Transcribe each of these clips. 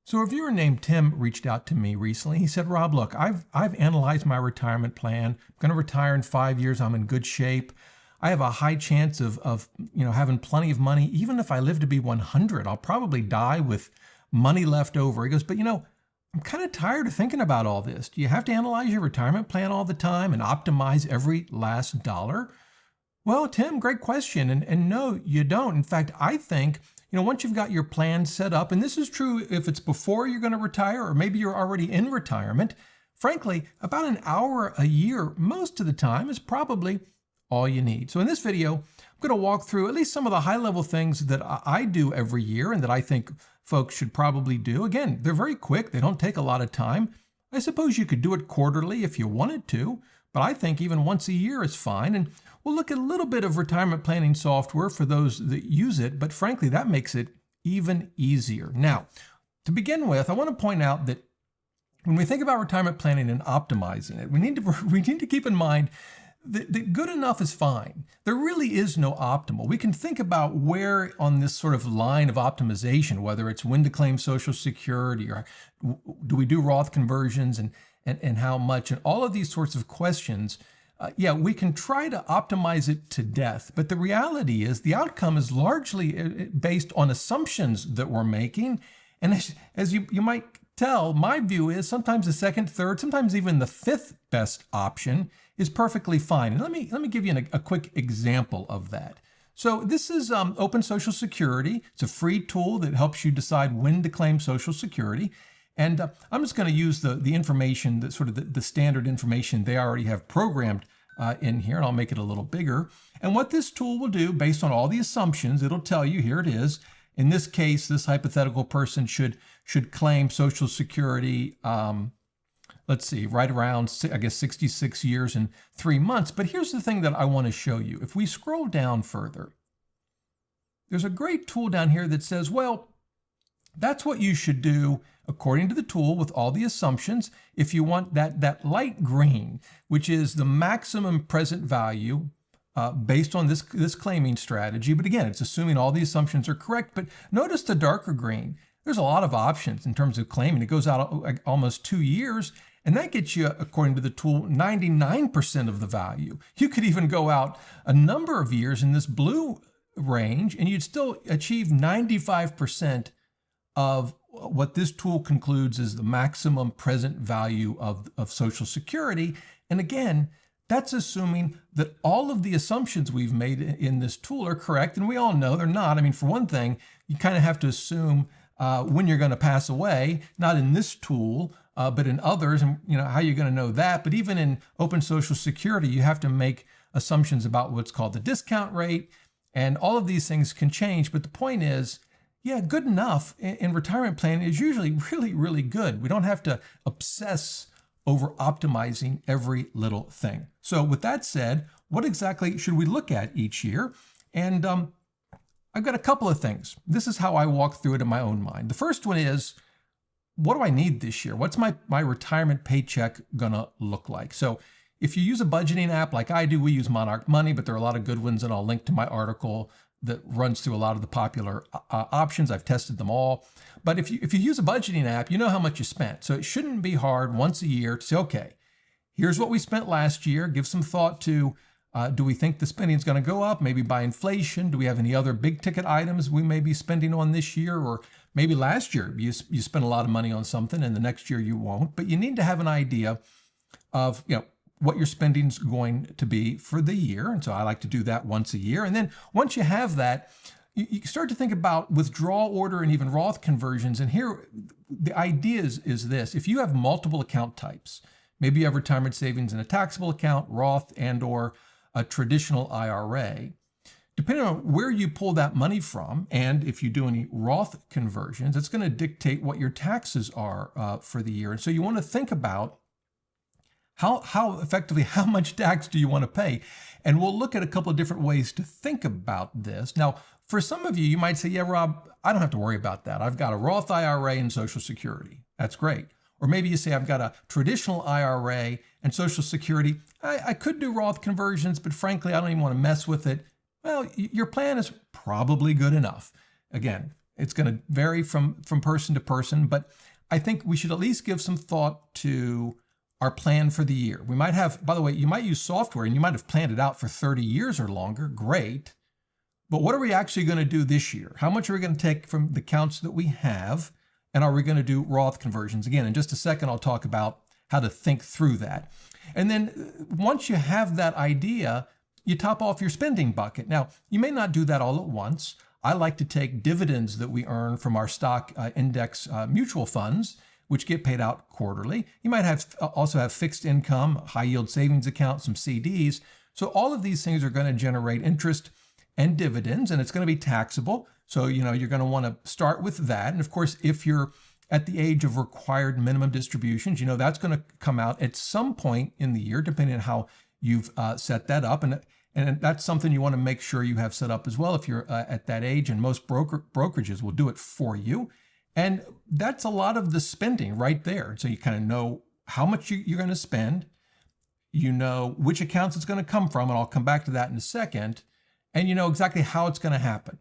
So a viewer named Tim reached out to me recently. He said, Rob, look, I've analyzed my retirement plan. I'm going to retire in 5 years. I'm in good shape. I have a high chance of having plenty of money. Even if I live to be 100, I'll probably die with money left over. He goes, but I'm kind of tired of thinking about all this. Do you have to analyze your retirement plan all the time and optimize every last dollar? Well, Tim, great question. And no, you don't. In fact, I think, once you've got your plan set up, and this is true if it's before you're going to retire, or maybe you're already in retirement, frankly, about an hour a year, most of the time, is probably all you need. So in this video, I'm going to walk through at least some of the high-level things that I do every year and that I think folks should probably do. Again, they're very quick. They don't take a lot of time. I suppose you could do it quarterly if you wanted to, but I think even once a year is fine. And we'll look at a little bit of retirement planning software for those that use it, but frankly, that makes it even easier. Now, to begin with, I want to point out that when we think about retirement planning and optimizing it, we need to keep in mind that good enough is fine. There really is no optimal. We can think about where on this sort of line of optimization, whether it's when to claim Social Security or do we do Roth conversions and how much, and all of these sorts of questions. We can try to optimize it to death, but the reality is the outcome is largely based on assumptions that we're making. And as you might tell, my view is sometimes the second, third, sometimes even the fifth best option is perfectly fine. And let me give you a quick example of that. So this is Open Social Security. It's a free tool that helps you decide when to claim Social Security. And I'm just going to use the information, that sort of the standard information they already have programmed in here, and I'll make it a little bigger. And what this tool will do, based on all the assumptions, it'll tell you, here it is. In this case, this hypothetical person should claim Social Security, right around, 66 years and 3 months. But here's the thing that I want to show you. If we scroll down further, there's a great tool down here that says, well, that's what you should do according to the tool with all the assumptions. If you want that light green, which is the maximum present value based on this claiming strategy. But again, it's assuming all the assumptions are correct. But notice the darker green. There's a lot of options in terms of claiming. It goes out almost 2 years. And that gets you, according to the tool, 99% of the value. You could even go out a number of years in this blue range, and you'd still achieve 95% of what this tool concludes is the maximum present value of Social Security. And again, that's assuming that all of the assumptions we've made in this tool are correct. And we all know they're not. I mean, for one thing, you kind of have to assume when you're going to pass away, not in this tool, but in others, and how you're going to know that. But even in Open Social Security, you have to make assumptions about what's called the discount rate, and all of these things can change. But the point is, good enough in retirement planning is usually really, really good. We don't have to obsess over optimizing every little thing. So with that said, what exactly should we look at each year? And I've got a couple of things. This is how I walk through it in my own mind. The first one is, what do I need this year? What's my retirement paycheck gonna look like? So if you use a budgeting app like I do, we use Monarch Money, but there are a lot of good ones, and I'll link to my article that runs through a lot of the popular options. I've tested them all. But if you use a budgeting app, you know how much you spent. So it shouldn't be hard once a year to say, okay, here's what we spent last year. Give some thought to, do we think the spending is going to go up? Maybe by inflation? Do we have any other big ticket items we may be spending on this year? Or maybe last year you spent a lot of money on something and the next year you won't. But you need to have an idea of, what your spending's going to be for the year. And so I like to do that once a year. And then once you have that, you start to think about withdrawal order and even Roth conversions. And here, the idea is this. If you have multiple account types, maybe you have retirement savings in a taxable account, Roth, and or a traditional IRA, depending on where you pull that money from, and if you do any Roth conversions, it's going to dictate what your taxes are for the year. And so you want to think about how effectively, how much tax do you want to pay? And we'll look at a couple of different ways to think about this. Now, for some of you, you might say, yeah, Rob, I don't have to worry about that. I've got a Roth IRA and Social Security. That's great. Or maybe you say, I've got a traditional IRA and Social Security. I could do Roth conversions, but frankly, I don't even want to mess with it. Well, your plan is probably good enough. Again, It's going to vary from person to person, but I think we should at least give some thought to our plan for the year. We might have, by the way, you might use software and you might have planned it out for 30 years or longer. Great. But what are we actually going to do this year? How much are we going to take from the accounts that we have? And are we going to do Roth conversions? Again, in just a second, I'll talk about how to think through that. And then once you have that idea, you top off your spending bucket. Now, you may not do that all at once. I like to take dividends that we earn from our stock index mutual funds, which get paid out quarterly. You might also have fixed income, high yield savings accounts, some CDs. So all of these things are going to generate interest and dividends, and it's going to be taxable. So, you're going to want to start with that. And of course, if you're at the age of required minimum distributions, that's going to come out at some point in the year, depending on how you've set that up. And that's something you want to make sure you have set up as well if you're at that age, and most brokerages will do it for you. And that's a lot of the spending right there. So you kind of know how much you're going to spend, which accounts it's going to come from, and I'll come back to that in a second, and you know exactly how it's going to happen.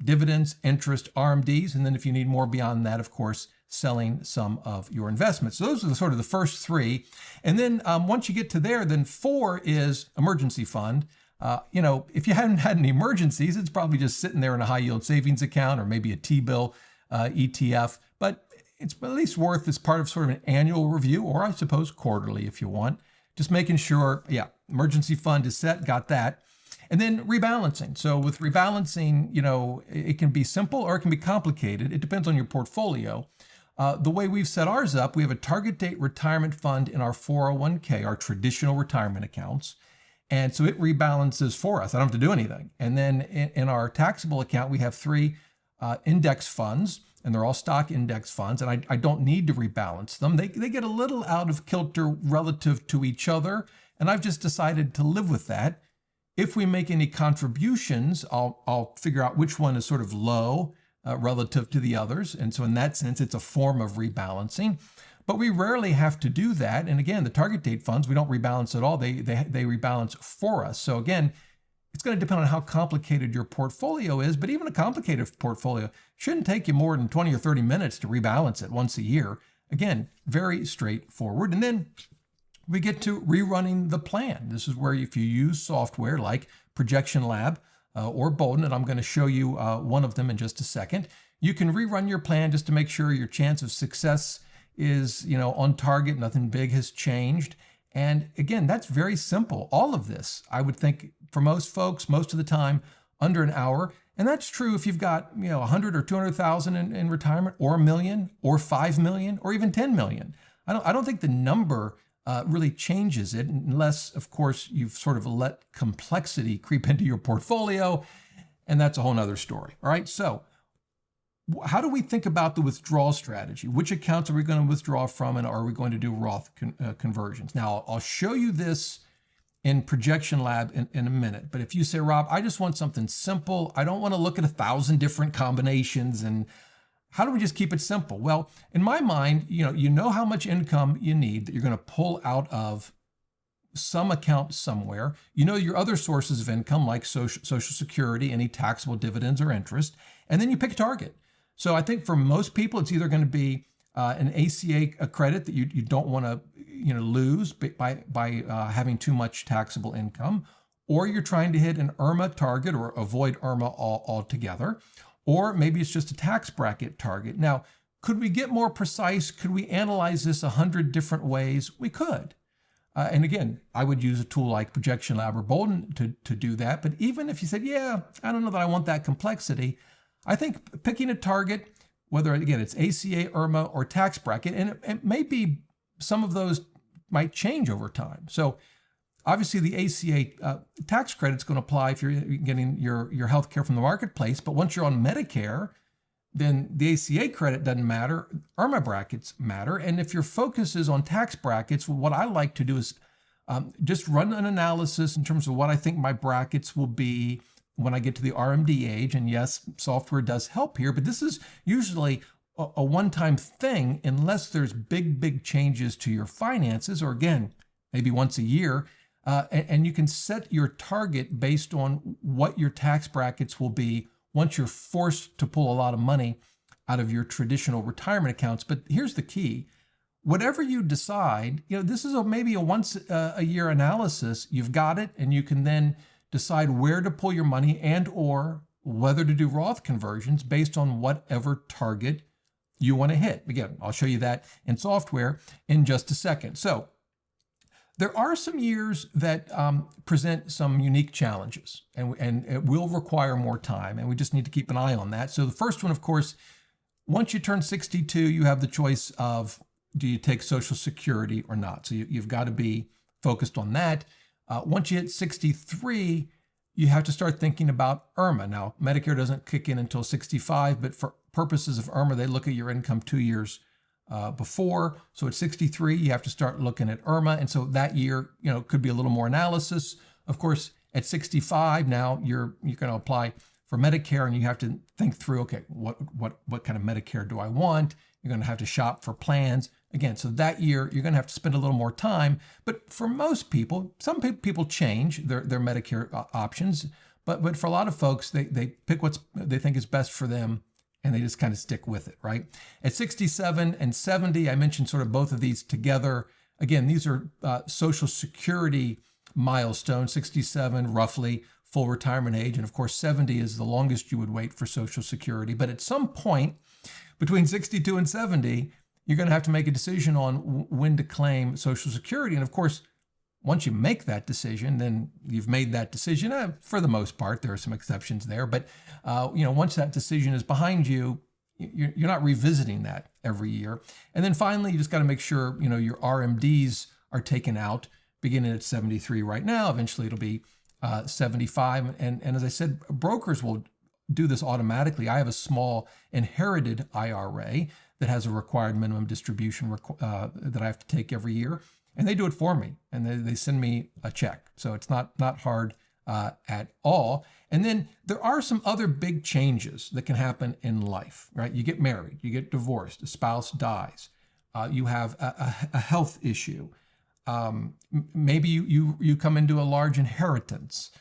Dividends, interest, RMDs, and then if you need more beyond that, of course, selling some of your investments. So those are sort of the first three. And then once you get to there, then 4 is emergency fund. If you haven't had any emergencies, it's probably just sitting there in a high yield savings account or maybe a T-bill ETF, but it's at least worth as part of sort of an annual review, or I suppose quarterly if you want, just making sure, emergency fund is set, got that. And then rebalancing. So with rebalancing, it can be simple or it can be complicated. It depends on your portfolio. The way we've set ours up, we have a target date retirement fund in our 401k, our traditional retirement accounts. And so it rebalances for us. I don't have to do anything. And then in our taxable account, we have 3 index funds, and they're all stock index funds. And I don't need to rebalance them. They get a little out of kilter relative to each other. And I've just decided to live with that. If we make any contributions, I'll figure out which one is sort of low relative to the others. And so in that sense, it's a form of rebalancing. But we rarely have to do that. And again, the target date funds, we don't rebalance at all. They rebalance for us. So again, it's going to depend on how complicated your portfolio is. But even a complicated portfolio shouldn't take you more than 20 or 30 minutes to rebalance it once a year. Again, very straightforward. And then we get to rerunning the plan. This is where if you use software like ProjectionLab or Bolden, and I'm going to show you one of them in just a second, you can rerun your plan just to make sure your chance of success is, on target, nothing big has changed. And again, that's very simple. All of this, I would think for most folks, most of the time, under an hour. And that's true if you've got, 100 or 200,000 in retirement, or $1 million, or $5 million, or even 10 million. I don't think the number really changes it, unless, of course, you've sort of let complexity creep into your portfolio, and that's a whole nother story. All right, so how do we think about the withdrawal strategy? Which accounts are we going to withdraw from, and are we going to do Roth conversions? Now, I'll show you this in ProjectionLab in a minute, but if you say, Rob, I just want something simple, I don't want to look at 1,000 different combinations, and how do we just keep it simple? Well, in my mind, you know how much income you need that you're going to pull out of some account somewhere. You know your other sources of income like Social Security, any taxable dividends or interest, and then you pick a target. So I think for most people, it's either going to be an ACA credit that you don't want to lose by having too much taxable income, or you're trying to hit an IRMAA target or avoid IRMAA altogether. Or maybe it's just a tax bracket target. Now, could we get more precise? Could we analyze this 100 different ways? We could. And again, I would use a tool like ProjectionLab or Bolden to do that. But even if you said, I don't know that I want that complexity, I think picking a target, whether, again, it's ACA, IRMAA, or tax bracket, and it may be some of those might change over time. So obviously, the ACA tax credit is going to apply if you're getting your health care from the marketplace. But once you're on Medicare, then the ACA credit doesn't matter. IRMAA brackets matter. And if your focus is on tax brackets, what I like to do is just run an analysis in terms of what I think my brackets will be when I get to the RMD age. And yes, software does help here, but this is usually a one-time thing unless there's big changes to your finances, or again, maybe once a year. And you can set your target based on what your tax brackets will be once you're forced to pull a lot of money out of your traditional retirement accounts. But here's the key. Whatever you decide, this is maybe a once a year analysis. You've got it, and you can then decide where to pull your money and or whether to do Roth conversions based on whatever target you want to hit. Again, I'll show you that in software in just a second. So there are some years that present some unique challenges, and it will require more time, and we just need to keep an eye on that. So the first one, of course, once you turn 62, you have the choice of, do you take Social Security or not? So you've got to be focused on that. Once you hit 63, you have to start thinking about IRMAA. Now, Medicare doesn't kick in until 65, but for purposes of IRMAA, they look at your income 2 years before. So at 63, you have to start looking at IRMAA. And so that year, could be a little more analysis. Of course, at 65, now you're going to apply for Medicare, and you have to think through, okay, what kind of Medicare do I want? You're going to have to shop for plans. Again, so that year, you're going to have to spend a little more time. But for most people, some people change their Medicare options. But for a lot of folks, they pick what they think is best for them, and they just kind of stick with it, right? At 67 and 70, I mentioned sort of both of these together. Again, these are Social Security milestones. 67, roughly, full retirement age. And of course, 70 is the longest you would wait for Social Security. But at some point between 62 and 70, you're going to have to make a decision on when to claim Social Security. And of course, once you make that decision, then you've made that decision. For the most part, there are some exceptions there. But once that decision is behind you, you're not revisiting that every year. And then finally, you just got to make sure your RMDs are taken out, beginning at 73 right now. Eventually, it'll be 75. And as I said, brokers will do this automatically. I have a small inherited IRA that has a required minimum distribution that I have to take every year. And they do it for me, and they send me a check. So it's not hard at all. And then there are some other big changes that can happen in life, right? You get married, you get divorced, a spouse dies, you have a health issue. Maybe you come into a large inheritance.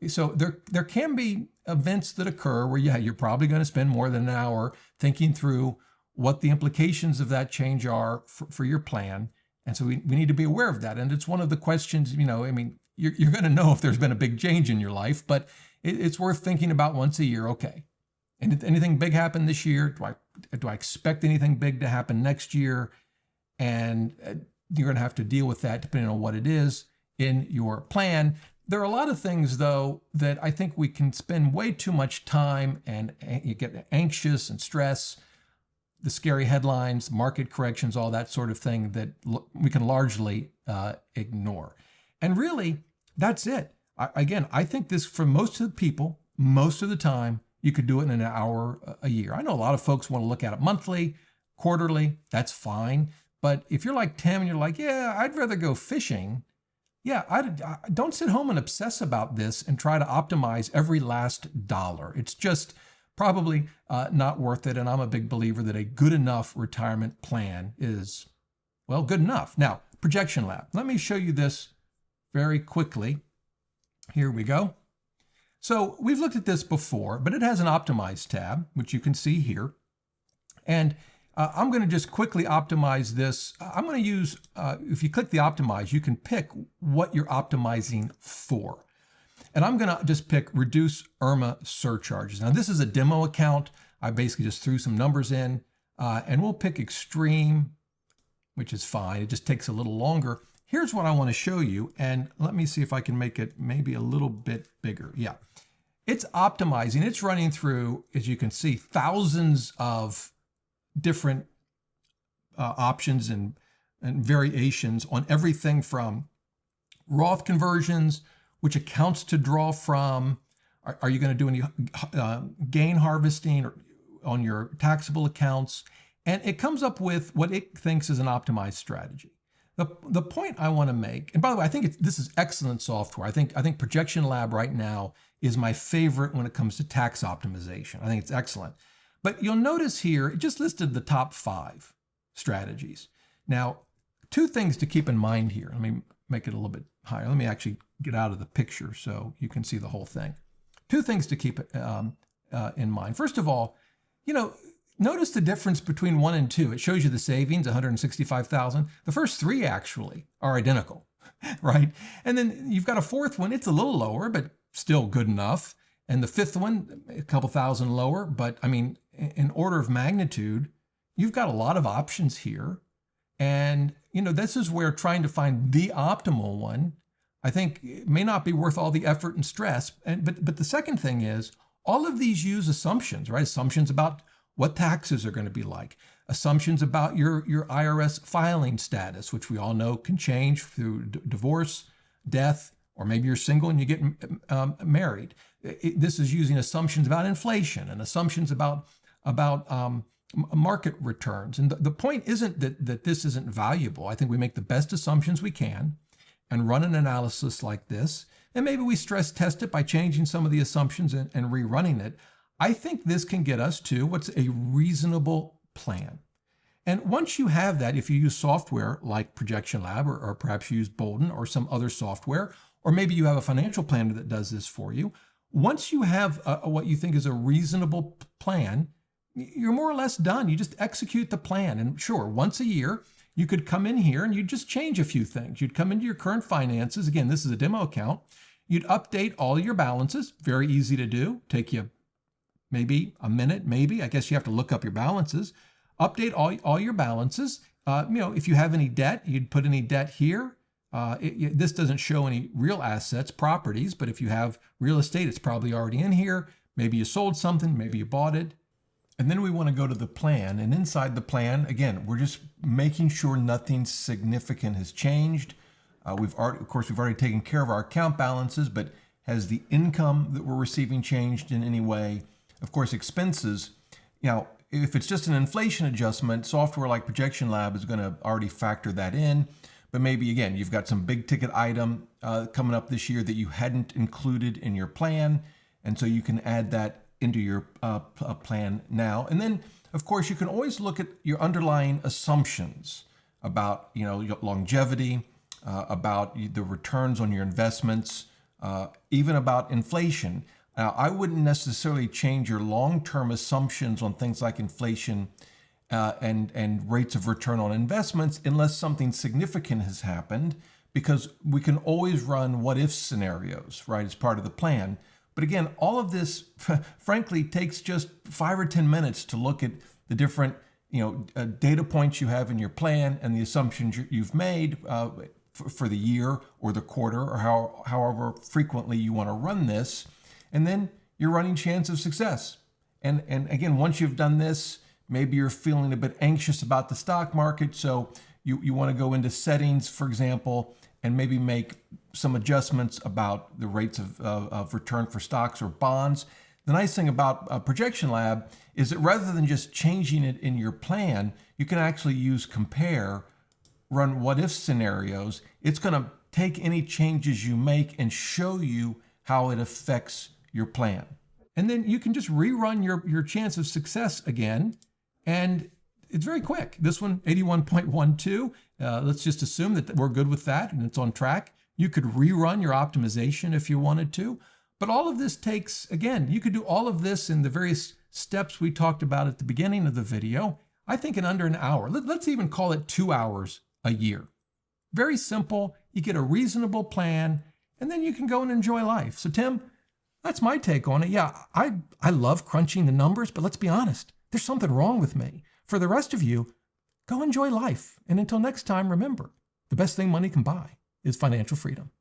So there can be events that occur where, you're probably going to spend more than an hour thinking through what the implications of that change are for your plan. And so we need to be aware of that. And it's one of the questions, you're going to know if there's been a big change in your life, but it's worth thinking about once a year. Okay, and if anything big happen this year? Do I expect anything big to happen next year? And you're going to have to deal with that depending on what it is in your plan. There are a lot of things, though, that I think we can spend way too much time, and you get anxious and stress, the scary headlines, market corrections, all that sort of thing that we can largely ignore. And really, that's it. I think this, for most of the people, most of the time, you could do it in an hour a year. I know a lot of folks want to look at it monthly, quarterly. That's fine. But if you're like Tim and you're like, I'd rather go fishing. I don't sit home and obsess about this and try to optimize every last dollar. It's just probably not worth it. And I'm a big believer that a good enough retirement plan is, good enough. Now, ProjectionLab. Let me show you this very quickly. Here we go. So we've looked at this before, but it has an Optimize tab, which you can see here. And I'm going to just quickly optimize this. I'm going to use, if you click the Optimize, you can pick what you're optimizing for. And I'm going to just pick Reduce IRMAA Surcharges. Now, this is a demo account. I basically just threw some numbers in, and we'll pick Extreme, which is fine. It just takes a little longer. Here's what I want to show you, and let me see if I can make it maybe a little bit bigger. Yeah, it's optimizing. It's running through, as you can see, thousands of different options and variations on everything from Roth conversions, which accounts to draw from. Are you going to do any gain harvesting on your taxable accounts? And it comes up with what it thinks is an optimized strategy. The point I want to make, and by the way, I think this is excellent software. I think ProjectionLab right now is my favorite when it comes to tax optimization. I think it's excellent. But you'll notice here, it just listed the top 5 strategies. Now, 2 things to keep in mind here. Let me make it a little bit higher. Let me actually get out of the picture so you can see the whole thing. 2 things to keep in mind. First of all, notice the difference between 1 and 2. It shows you the savings, 165,000. The first 3 actually are identical, right? And then you've got a 4th one. It's a little lower, but still good enough. And the 5th one, a couple thousand lower. But I mean, in order of magnitude, you've got a lot of options here. And, this is where trying to find the optimal one, I think, it may not be worth all the effort and stress. But the second thing is, all of these use assumptions, right? Assumptions about what taxes are going to be like, assumptions about your IRS filing status, which we all know can change through divorce, death, or maybe you're single and you get married. This is using assumptions about inflation and assumptions about market returns. And the point isn't that this isn't valuable. I think we make the best assumptions we can and run an analysis like this. And maybe we stress test it by changing some of the assumptions and rerunning it. I think this can get us to what's a reasonable plan. And once you have that, if you use software like ProjectionLab or perhaps you use Bolden or some other software, or maybe you have a financial planner that does this for you, once you have what you think is a reasonable plan, you're more or less done. You just execute the plan. And sure, once a year, you could come in here and you'd just change a few things. You'd come into your current finances. Again, this is a demo account. You'd update all your balances. Very easy to do. Take you maybe a minute, maybe. I guess you have to look up your balances. Update all your balances. If you have any debt, you'd put any debt here. This doesn't show any real assets, properties, but if you have real estate, it's probably already in here. Maybe you sold something, maybe you bought it. And then we want to go to the plan. And inside the plan, again, we're just making sure nothing significant has changed. We've already taken care of our account balances, but has the income that we're receiving changed in any way? Of course, expenses, if it's just an inflation adjustment, software like ProjectionLab is going to already factor that in. But maybe, again, you've got some big ticket item coming up this year that you hadn't included in your plan. And so you can add that into your plan now. And then, of course, you can always look at your underlying assumptions about, longevity, about the returns on your investments, even about inflation. Now, I wouldn't necessarily change your long-term assumptions on things like inflation and rates of return on investments unless something significant has happened, because we can always run what-if scenarios, right, as part of the plan. But again, all of this, frankly, takes just 5 or 10 minutes to look at the different, data points you have in your plan and the assumptions you've made for the year or the quarter or however frequently you want to run this. And then you're running chance of success. And again, once you've done this, maybe you're feeling a bit anxious about the stock market. So you want to go into settings, for example, and maybe make some adjustments about the rates of return for stocks or bonds. The nice thing about ProjectionLab is that rather than just changing it in your plan, you can actually use compare, run what-if scenarios. It's going to take any changes you make and show you how it affects your plan. And then you can just rerun your chance of success again. And it's very quick. This one, 81.12. Let's just assume that we're good with that and it's on track. You could rerun your optimization if you wanted to. But all of this takes, again, you could do all of this in the various steps we talked about at the beginning of the video, I think in under an hour. Let's even call it 2 hours a year. Very simple. You get a reasonable plan, and then you can go and enjoy life. So Tim, that's my take on it. Yeah, I love crunching the numbers, but let's be honest, there's something wrong with me. For the rest of you, go enjoy life. And until next time, remember, the best thing money can buy is financial freedom.